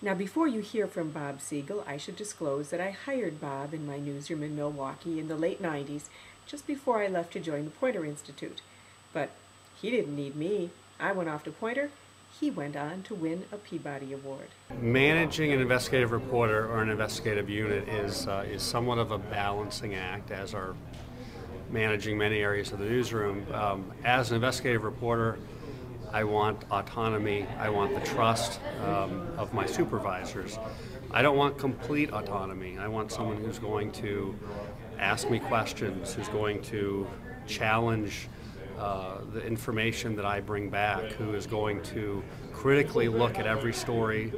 Now, before you hear from Bob Segall, I should disclose that I hired Bob in my newsroom in Milwaukee in the late 90s, just before I left to join the Poynter Institute. But he didn't need me. I went off to Poynter. He went on to win a Peabody Award. Managing an investigative reporter or an investigative unit is somewhat of a balancing act, as are managing many areas of the newsroom. As an investigative reporter, I want autonomy. I want the trust of my supervisors. I don't want complete autonomy. I want someone who's going to ask me questions, who's going to challenge the information that I bring back, who is going to critically look at every story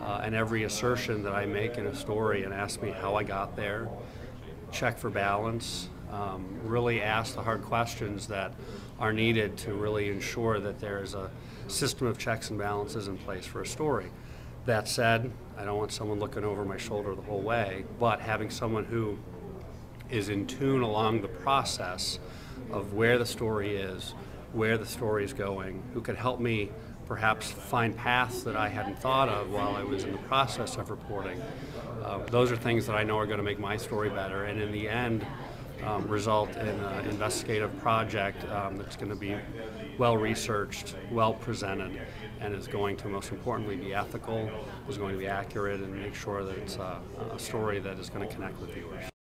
and every assertion that I make in a story and ask me how I got there, check for balance, really ask the hard questions that are needed to really ensure that there's a system of checks and balances in place for a story. That said, I don't want someone looking over my shoulder the whole way, but having someone who is in tune along the process of where the story is, where the story is going, who could help me perhaps find paths that I hadn't thought of while I was in the process of reporting. Those are things that I know are going to make my story better, and in the end result in an investigative project that's going to be well researched, well presented, and is going to most importantly be ethical, is going to be accurate, and make sure that it's a story that is going to connect with viewers.